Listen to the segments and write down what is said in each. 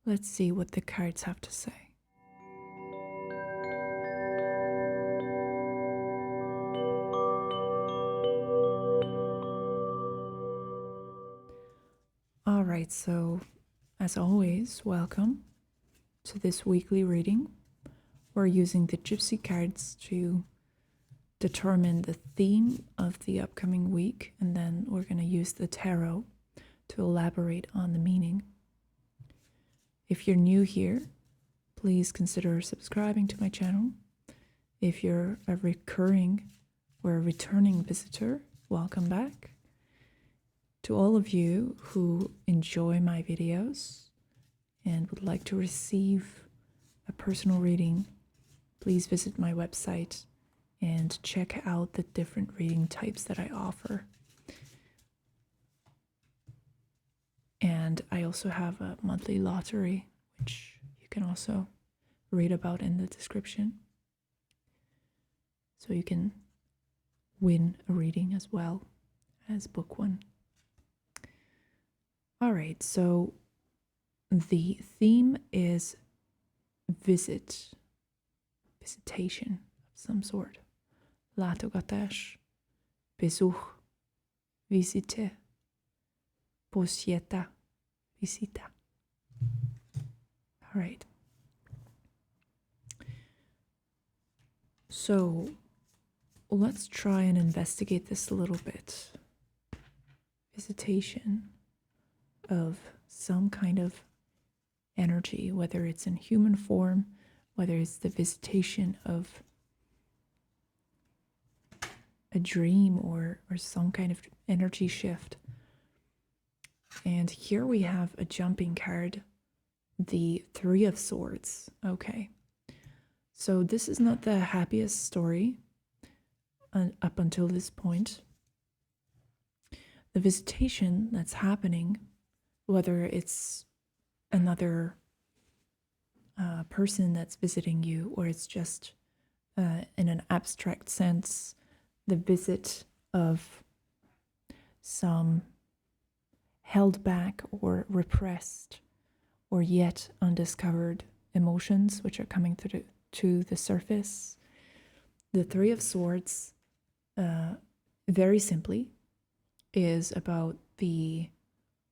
Let's see what the cards have to say. All right, so as always, welcome to this weekly reading. We're using the Gipsy cards to determine the theme of the upcoming week, and then we're going to use the tarot to elaborate on the meaning. If you're new here, please consider subscribing to my channel. If you're a recurring or a returning visitor, welcome back. To all of you who enjoy my videos and would like to receive a personal reading, please visit my website and check out the different reading types that I offer. And I also have a monthly lottery, which you can also read about in the description. So you can win a reading as well as book one. All right, so the theme is visitation of some sort. Látogatás, besuch, visite, posjeta, visita. All right. So let's try and investigate this a little bit. Visitation of some kind of energy, whether it's in human form, whether it's the visitation of a dream or some kind of energy shift. And here we have a jumping card, the Three of Swords. Okay, so this is not the happiest story up until this point. The visitation that's happening, whether it's another person that's visiting you or it's just in an abstract sense, the visit of some held back or repressed or yet undiscovered emotions which are coming to the surface. The Three of Swords, very simply, is about the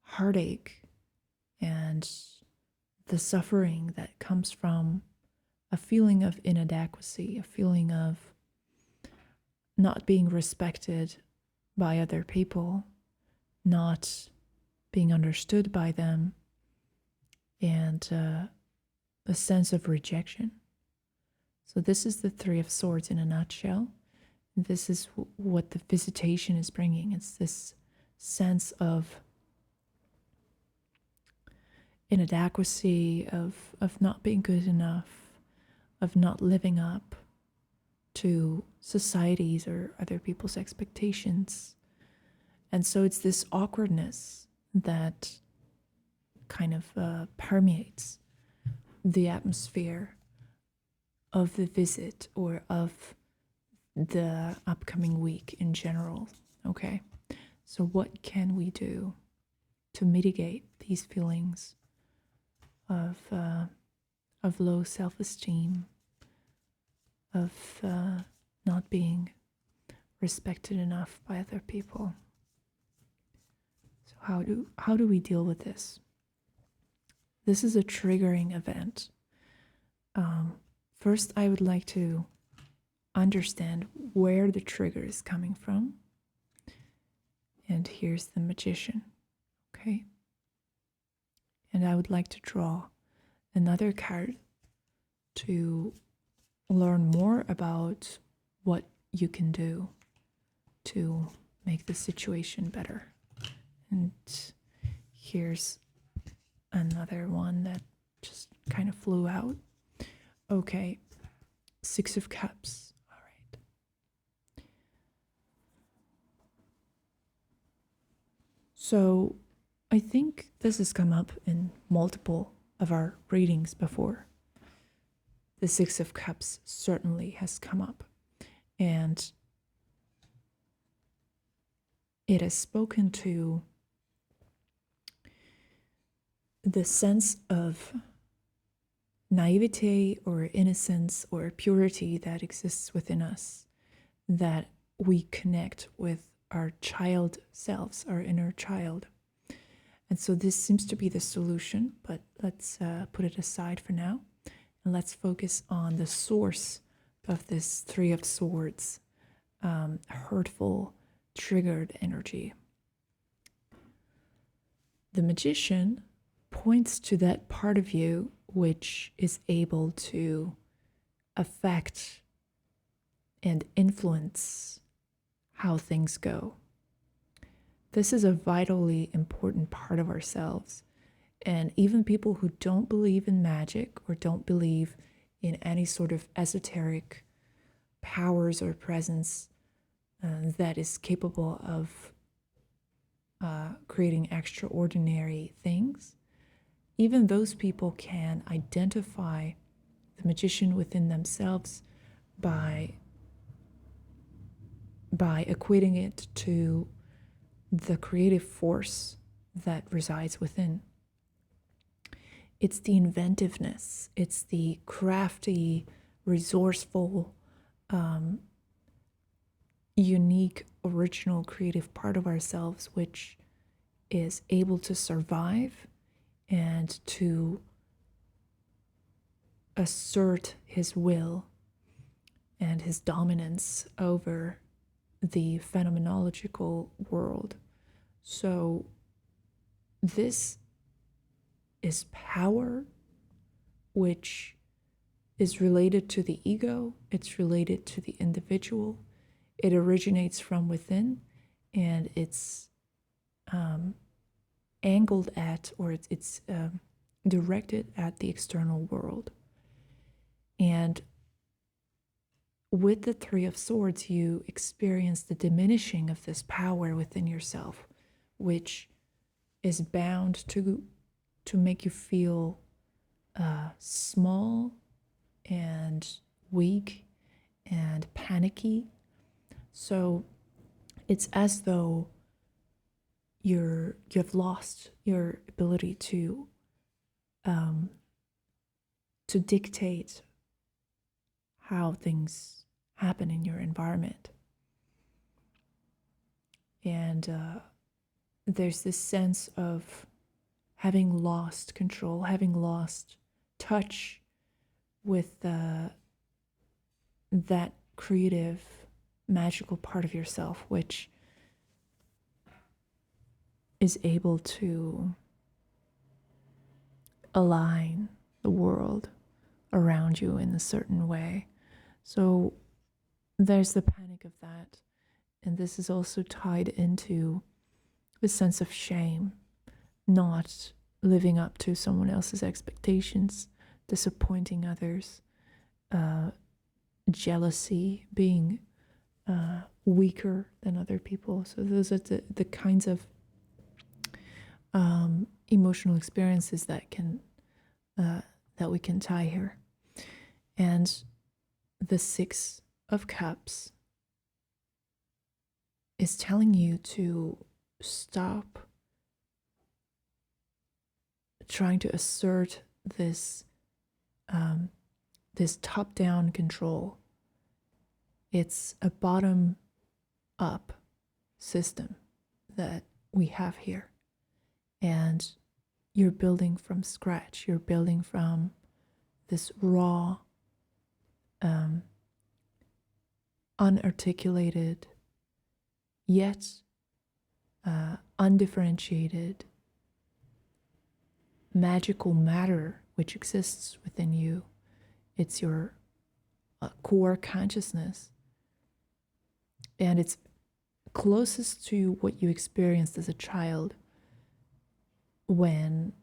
heartache and the suffering that comes from a feeling of inadequacy, a feeling of not being respected by other people, not being understood by them, and a sense of rejection. So this is the Three of Swords in a nutshell. This is what the visitation is bringing. It's this sense of inadequacy, of not being good enough, of not living up to society's or other people's expectations. And so it's this awkwardness that kind of permeates the atmosphere of the visit or of the upcoming week in general. Okay, so what can we do to mitigate these feelings of low self-esteem, of not being respected enough by other people? So how do we deal with this? This is a triggering event. First, I would like to understand where the trigger is coming from. And here's the Magician, okay? And I would like to draw another card to learn more about what you can do to make the situation better. And here's another one that just kind of flew out. Okay, Six of Cups. All right. So I think this has come up in multiple of our readings before. The Six of Cups certainly has come up, and it has spoken to the sense of naivete or innocence or purity that exists within us, that we connect with our child selves, our inner child. And so this seems to be the solution, but let's put it aside for now. And let's focus on the source of this Three of Swords, hurtful, triggered energy. The Magician points to that part of you which is able to affect and influence how things go. This is a vitally important part of ourselves. And even people who don't believe in magic or don't believe in any sort of esoteric powers or presence that is capable of creating extraordinary things, even those people can identify the magician within themselves by equating it to the creative force that resides within. It's the inventiveness, it's the crafty, resourceful, unique, original, creative part of ourselves which is able to survive and to assert his will and his dominance over the phenomenological world. So this is power, which is related to the ego, it's related to the individual, it originates from within, and it's angled at, or it's directed at the external world. And with the Three of Swords, you experience the diminishing of this power within yourself, which is bound to make you feel small and weak and panicky. So it's as though you have lost your ability to dictate how things happen in your environment. And there's this sense of having lost control, having lost touch with that creative, magical part of yourself, which is able to align the world around you in a certain way. So there's the panic of that. And this is also tied into the sense of shame, not living up to someone else's expectations, disappointing others, jealousy, being weaker than other people. So those are the kinds of emotional experiences that we can tie here. And the Six of Cups is telling you to stop trying to assert this top-down control. It's a bottom-up system that we have here. And you're building from scratch. You're building from this raw, unarticulated, yet undifferentiated magical matter which exists within you. It's your core consciousness. And it's closest to what you experienced as a child when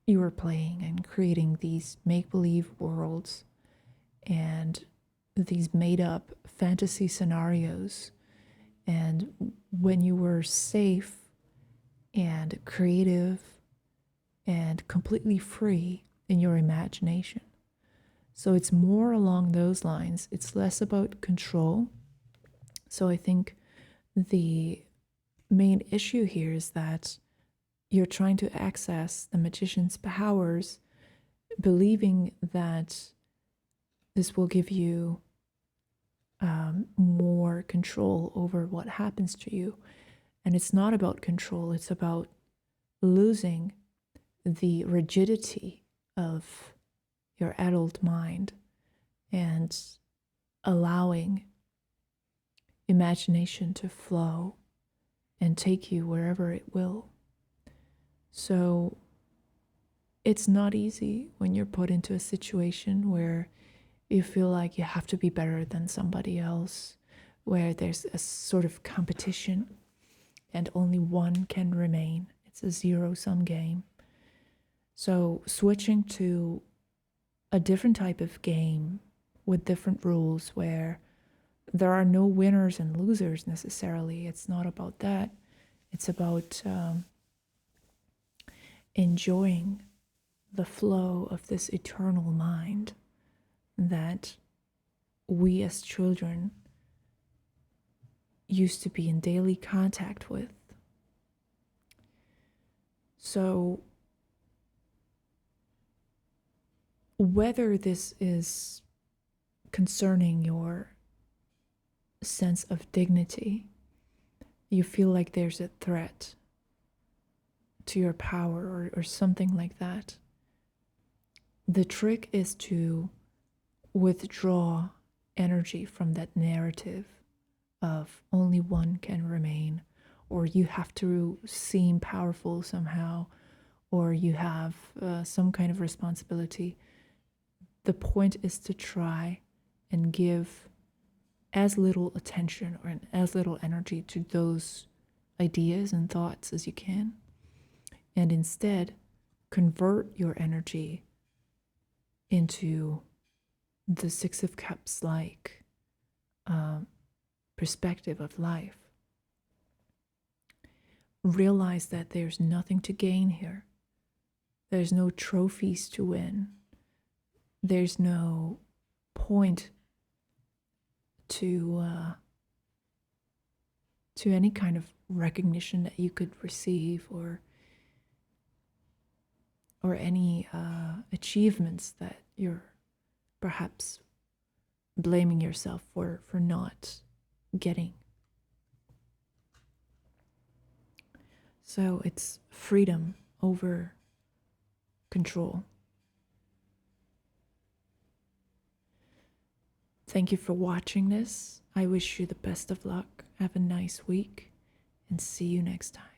you were playing and creating these make-believe worlds and these made-up fantasy scenarios. And when you were safe and creative and completely free in your imagination. So it's more along those lines. It's less about control. So I think the main issue here is that you're trying to access the magician's powers, believing that this will give you more control over what happens to you. And it's not about control, it's about losing the rigidity of your adult mind and allowing imagination to flow and take you wherever it will. So it's not easy when you're put into a situation where you feel like you have to be better than somebody else, where there's a sort of competition and only one can remain. It's a zero-sum game. So switching to a different type of game with different rules where there are no winners and losers necessarily. It's not about that. It's about enjoying the flow of this eternal mind that we as children used to be in daily contact with. So whether this is concerning your sense of dignity, you feel like there's a threat to your power or something like that, the trick is to withdraw energy from that narrative of only one can remain, or you have to seem powerful somehow, or you have some kind of responsibility. The point is to try and give as little attention or as little energy to those ideas and thoughts as you can, and instead convert your energy into the Six of Cups like perspective of life. Realize that there's nothing to gain here. There's no trophies to win. There's no point to any kind of recognition that you could receive or any achievements that you're perhaps blaming yourself for not getting. So it's freedom over control. Thank you for watching this. I wish you the best of luck. Have a nice week and see you next time.